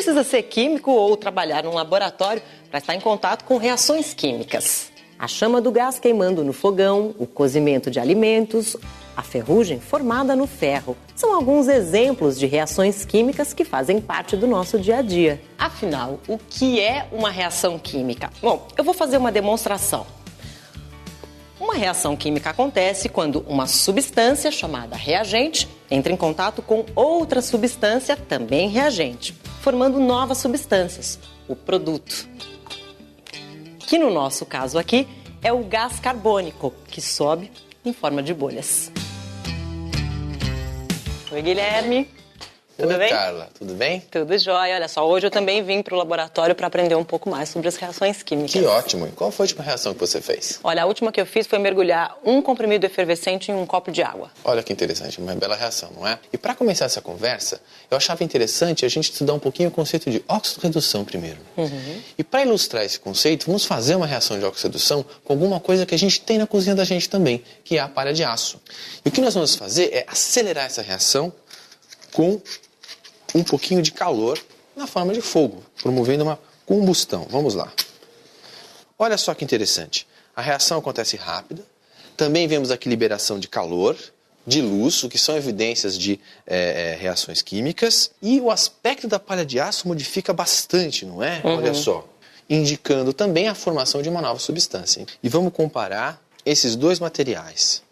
precisa ser químico ou trabalhar num laboratório para estar em contato com reações químicas. A chama do gás queimando no fogão, o cozimento de alimentos, a ferrugem formada no ferro. São alguns exemplos de reações químicas que fazem parte do nosso dia a dia. Afinal, o que é uma reação química? Bom, eu vou fazer uma demonstração. Uma reação química acontece quando uma substância chamada reagente entra em contato com outra substância também reagente, formando novas substâncias, o produto. Que no nosso caso aqui é o gás carbônico, que sobe em forma de bolhas. Oi, Guilherme. Tudo bem? Carla, tudo bem? Tudo jóia. Olha só, hoje eu também vim para o laboratório para aprender um pouco mais sobre as reações químicas. Que ótimo. E qual foi a última reação que você fez? Olha, a última que eu fiz foi mergulhar um comprimido efervescente em um copo de água. Olha que interessante, uma bela reação, não é? E para começar essa conversa, eu achava interessante a gente estudar um pouquinho o conceito de óxido-redução primeiro. E para ilustrar esse conceito, vamos fazer uma reação de óxido-redução com alguma coisa que a gente tem na cozinha da gente também, que é a palha de aço. E o que nós vamos fazer é acelerar essa reação com um pouquinho de calor na forma de fogo, promovendo uma combustão. Vamos lá. Olha só que interessante. A reação acontece rápida. Também vemos aqui liberação de calor, de luz, o que são evidências de reações químicas. E o aspecto da palha de aço modifica bastante, não é? Olha só. Indicando também a formação de uma nova substância. E vamos comparar esses dois materiais.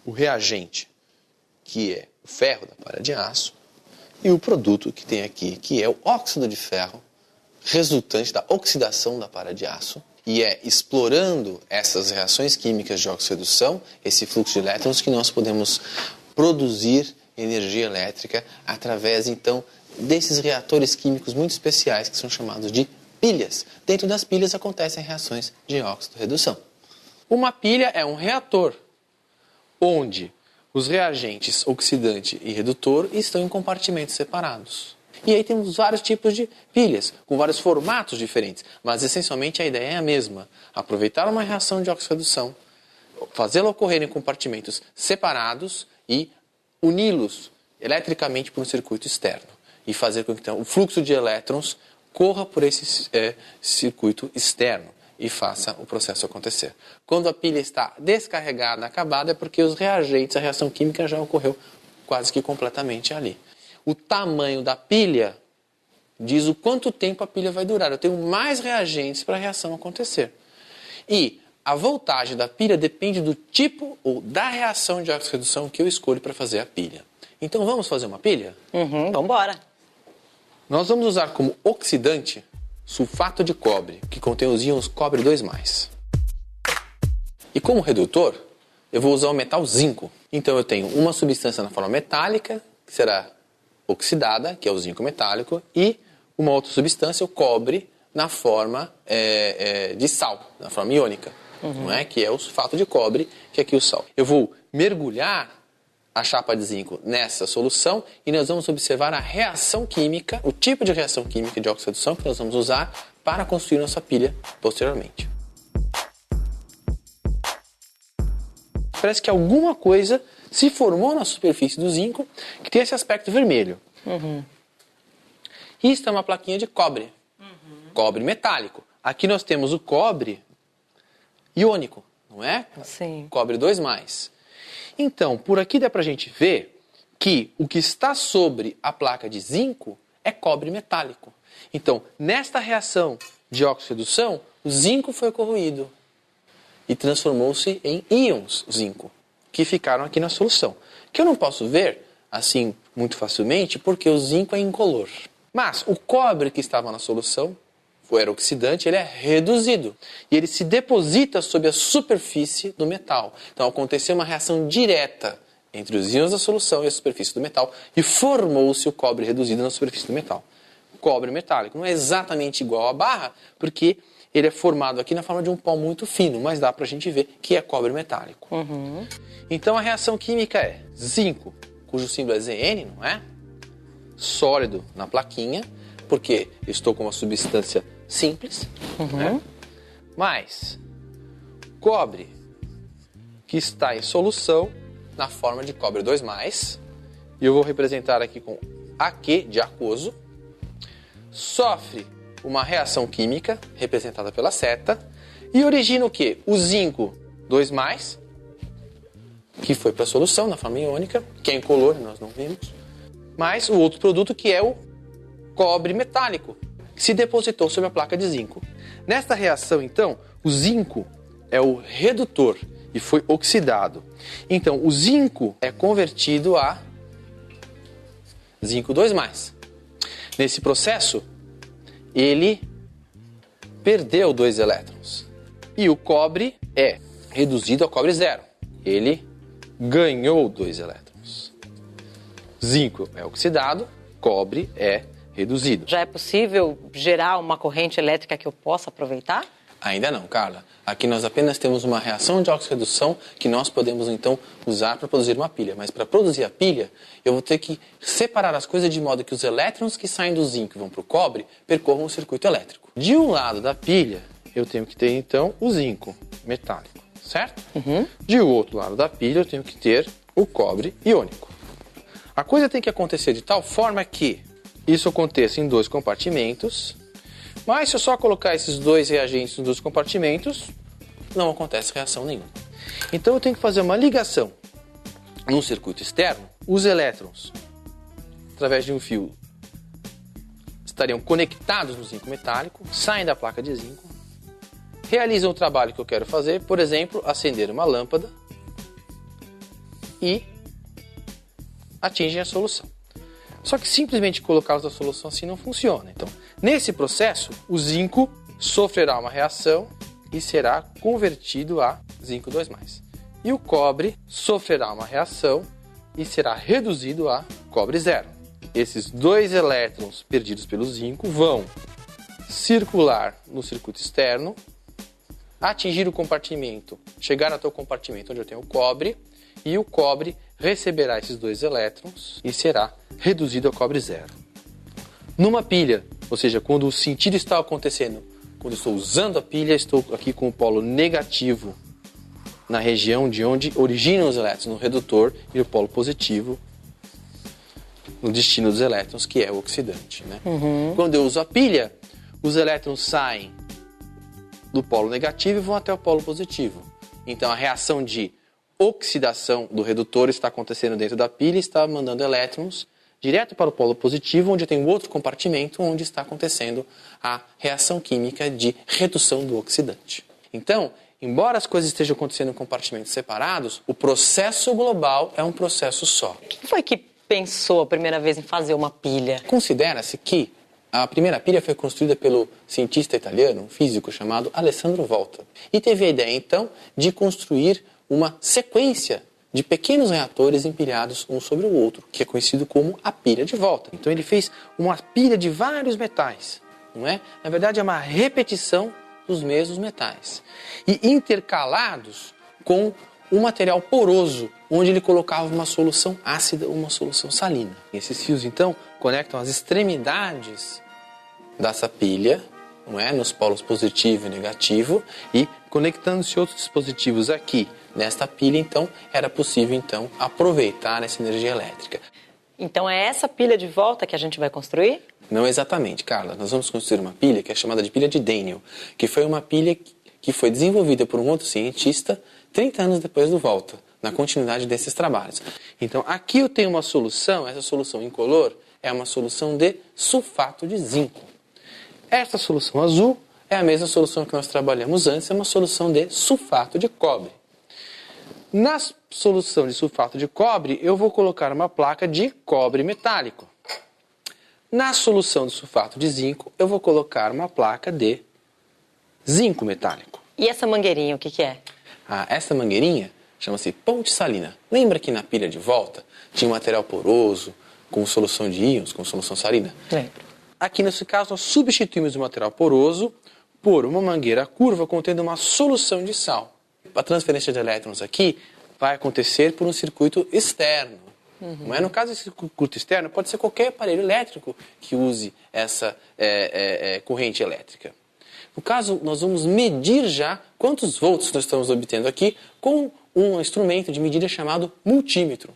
O reagente, que é o ferro da palha de aço, e o produto que tem aqui, que é o óxido de ferro, resultante da oxidação da palha de aço. E é explorando essas reações químicas de oxirredução, esse fluxo de elétrons, que nós podemos produzir energia elétrica através, então, desses reatores químicos muito especiais que são chamados de pilhas. Dentro das pilhas acontecem reações de óxido-redução. Uma pilha é um reator onde os reagentes oxidante e redutor estão em compartimentos separados. E aí temos vários tipos de pilhas, com vários formatos diferentes, mas essencialmente a ideia é a mesma. Aproveitar uma reação de oxirredução, fazê-la ocorrer em compartimentos separados e uni-los eletricamente por um circuito externo. E fazer com que então, o fluxo de elétrons corra por esse circuito externo e faça o processo acontecer. Quando a pilha está descarregada, acabada, é porque os reagentes, a reação química já ocorreu quase que completamente ali. O tamanho da pilha diz o quanto tempo a pilha vai durar. Eu tenho mais reagentes para a reação acontecer. E a voltagem da pilha depende do tipo ou da reação de oxirredução que eu escolho para fazer a pilha. Então vamos fazer uma pilha? Vamos embora. Nós vamos usar como oxidante sulfato de cobre, que contém os íons cobre 2+. E como redutor, eu vou usar o metal zinco. Então eu tenho uma substância na forma metálica, que será oxidada, que é o zinco metálico, e uma outra substância, o cobre, na forma de sal, na forma iônica, não é? Que é o sulfato de cobre, que é aqui o sal. Eu vou mergulhar a chapa de zinco nessa solução e nós vamos observar a reação química, o tipo de reação química de oxirredução que nós vamos usar para construir nossa pilha posteriormente. Parece que alguma coisa se formou na superfície do zinco que tem esse aspecto vermelho. Isso é uma plaquinha de cobre. Cobre metálico. Aqui nós temos o cobre iônico, não é? Sim. Cobre 2+. Então, por aqui dá pra gente ver que o que está sobre a placa de zinco é cobre metálico. Então, nesta reação de oxirredução, o zinco foi corroído e transformou-se em íons zinco, que ficaram aqui na solução. Que eu não posso ver, assim, muito facilmente, porque o zinco é incolor. Mas o cobre que estava na solução, era oxidante, ele é reduzido. E ele se deposita sobre a superfície do metal. Então aconteceu uma reação direta entre os íons da solução e a superfície do metal e formou-se o cobre reduzido na superfície do metal. Cobre metálico. Não é exatamente igual à barra, porque ele é formado aqui na forma de um pó muito fino, mas dá pra gente ver que é cobre metálico. Então a reação química é zinco, cujo símbolo é Zn, não é? Sólido na plaquinha, porque eu estou com uma substância simples, né? Mais cobre, que está em solução na forma de cobre 2+, e eu vou representar aqui com Aq de aquoso, sofre uma reação química, representada pela seta, e origina o quê? O zinco 2+, que foi para a solução na forma iônica, que é incolor, nós não vimos, mais o outro produto que é o cobre metálico, que se depositou sobre a placa de zinco. Nesta reação, então, o zinco é o redutor e foi oxidado. Então, o zinco é convertido a zinco 2+. Nesse processo, ele perdeu 2 elétrons. E o cobre é reduzido a cobre 0. Ele ganhou 2 elétrons. Zinco é oxidado, cobre é reduzido. Já é possível gerar uma corrente elétrica que eu possa aproveitar? Ainda não, Carla. Aqui nós apenas temos uma reação de oxirredução que nós podemos então usar para produzir uma pilha. Mas para produzir a pilha, eu vou ter que separar as coisas de modo que os elétrons que saem do zinco e vão para o cobre percorram o circuito elétrico. De um lado da pilha, eu tenho que ter então o zinco metálico, certo? De outro lado da pilha, eu tenho que ter o cobre iônico. A coisa tem que acontecer de tal forma que isso aconteça em 2 compartimentos, mas se eu só colocar esses 2 reagentes nos 2 compartimentos, não acontece reação nenhuma. Então eu tenho que fazer uma ligação no circuito externo. Os elétrons, através de um fio, estariam conectados no zinco metálico, saem da placa de zinco, realizam o trabalho que eu quero fazer, por exemplo, acender uma lâmpada e atingem a solução. Só que simplesmente colocá-los na solução assim não funciona. Então, nesse processo, o zinco sofrerá uma reação e será convertido a zinco 2+. E o cobre sofrerá uma reação e será reduzido a cobre 0. Esses 2 elétrons perdidos pelo zinco vão circular no circuito externo, atingir o compartimento, chegar até o compartimento onde eu tenho o cobre, e o cobre receberá esses 2 elétrons e será reduzido a cobre 0. Numa pilha, ou seja, quando o sentido está acontecendo, quando eu estou usando a pilha, estou aqui com o polo negativo na região de onde originam os elétrons, no redutor, e o polo positivo no destino dos elétrons, que é o oxidante. Né? Quando eu uso a pilha, os elétrons saem do polo negativo e vão até o polo positivo. Então a reação de oxidação do redutor está acontecendo dentro da pilha e está mandando elétrons direto para o polo positivo, onde tem um outro compartimento onde está acontecendo a reação química de redução do oxidante. Então, embora as coisas estejam acontecendo em compartimentos separados, o processo global é um processo só. Quem foi que pensou a primeira vez em fazer uma pilha? Considera-se que a primeira pilha foi construída pelo cientista italiano, um físico chamado Alessandro Volta, e teve a ideia então de construir uma sequência de pequenos reatores empilhados um sobre o outro, que é conhecido como a pilha de Volta. Então ele fez uma pilha de vários metais, não é? Na verdade é uma repetição dos mesmos metais, e intercalados com um material poroso, onde ele colocava uma solução ácida ou uma solução salina. E esses fios então conectam as extremidades dessa pilha, não é? Nos polos positivo e negativo, e conectando-se outros dispositivos aqui nesta pilha, então era possível então aproveitar essa energia elétrica. Então é essa pilha de volta que a gente vai construir? Não exatamente, Carla. Nós vamos construir uma pilha que é chamada de pilha de Daniell, que foi uma pilha que foi desenvolvida por um outro cientista 30 anos depois do Volta, na continuidade desses trabalhos. Então aqui eu tenho uma solução, essa solução incolor é uma solução de sulfato de zinco. Esta solução azul é a mesma solução que nós trabalhamos antes, é uma solução de sulfato de cobre. Na solução de sulfato de cobre, eu vou colocar uma placa de cobre metálico. Na solução de sulfato de zinco, eu vou colocar uma placa de zinco metálico. E essa mangueirinha, o que é? Essa mangueirinha chama-se ponte salina. Lembra que na pilha de volta tinha um material poroso, com solução de íons, com solução salina? Lembro. Aqui nesse caso, nós substituímos o material poroso por uma mangueira curva contendo uma solução de sal. A transferência de elétrons aqui vai acontecer por um circuito externo. Não é? No caso desse circuito externo, pode ser qualquer aparelho elétrico que use essa corrente elétrica. No caso, nós vamos medir já quantos volts nós estamos obtendo aqui com um instrumento de medida chamado multímetro.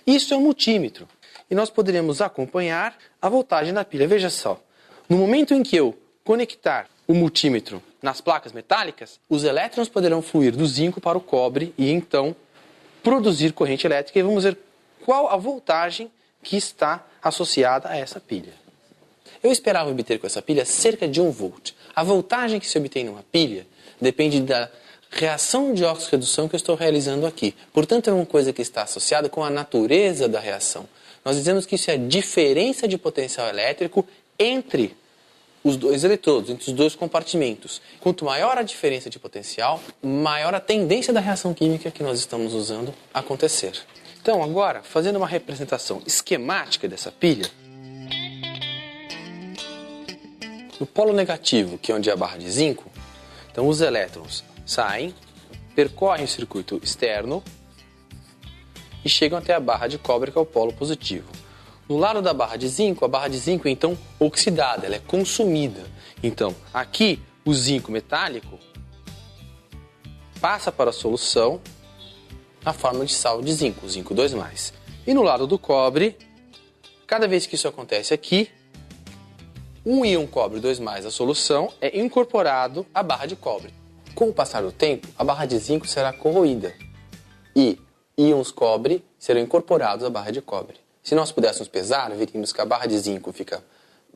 Isso é um multímetro. E nós poderíamos acompanhar a voltagem da pilha. Veja só, No momento em que eu conectar o multímetro nas placas metálicas, os elétrons poderão fluir do zinco para o cobre e então produzir corrente elétrica, e vamos ver qual a voltagem que está associada a essa pilha. Eu esperava obter com essa pilha cerca de 1 volt. A voltagem que se obtém numa pilha depende da reação de óxido-redução que eu estou realizando aqui. Portanto, é uma coisa que está associada com a natureza da reação. Nós dizemos que isso é a diferença de potencial elétrico entre os dois eletrodos, entre os dois compartimentos. Quanto maior a diferença de potencial, maior a tendência da reação química que nós estamos usando a acontecer. Então, agora, fazendo uma representação esquemática dessa pilha, no polo negativo, que é onde é a barra de zinco, então os elétrons saem, percorrem o circuito externo e chegam até a barra de cobre, que é o polo positivo. No lado da barra de zinco, a barra de zinco é então oxidada, ela é consumida. Então, aqui o zinco metálico passa para a solução na forma de sal de zinco, zinco 2+. E no lado do cobre, cada vez que isso acontece aqui, um íon cobre 2+, a solução, é incorporado à barra de cobre. Com o passar do tempo, a barra de zinco será corroída e íons cobre serão incorporados à barra de cobre. Se nós pudéssemos pesar, veríamos que a barra de zinco fica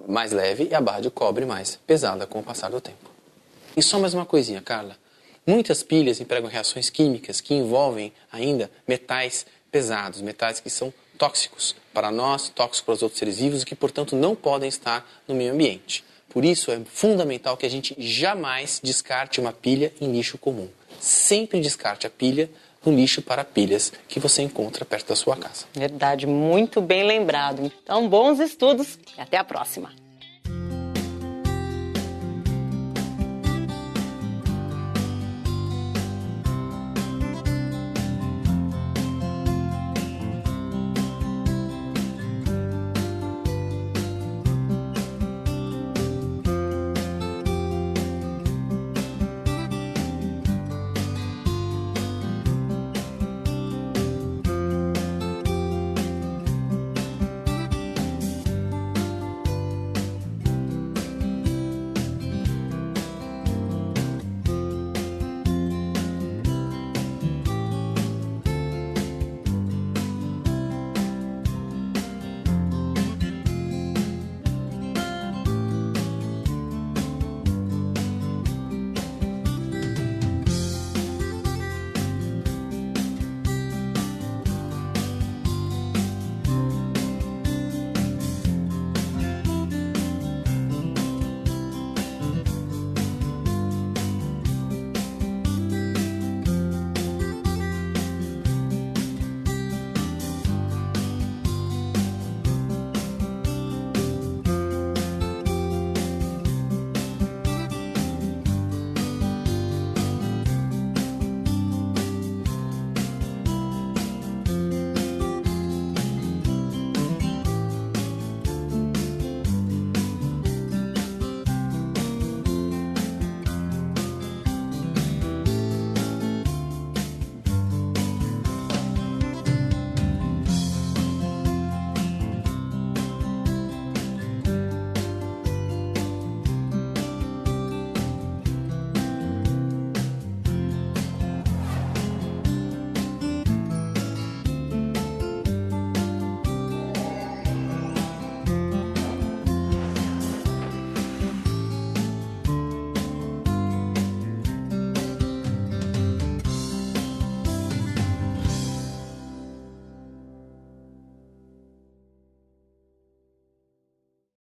mais leve e a barra de cobre mais pesada com o passar do tempo. E só mais uma coisinha, Carla. Muitas pilhas empregam reações químicas que envolvem ainda metais pesados, metais que são tóxicos para nós, tóxicos para os outros seres vivos e que, portanto, não podem estar no meio ambiente. Por isso, é fundamental que a gente jamais descarte uma pilha em lixo comum. Sempre descarte a pilha no lixo para pilhas que você encontra perto da sua casa. Verdade, muito bem lembrado. Então, bons estudos e até a próxima.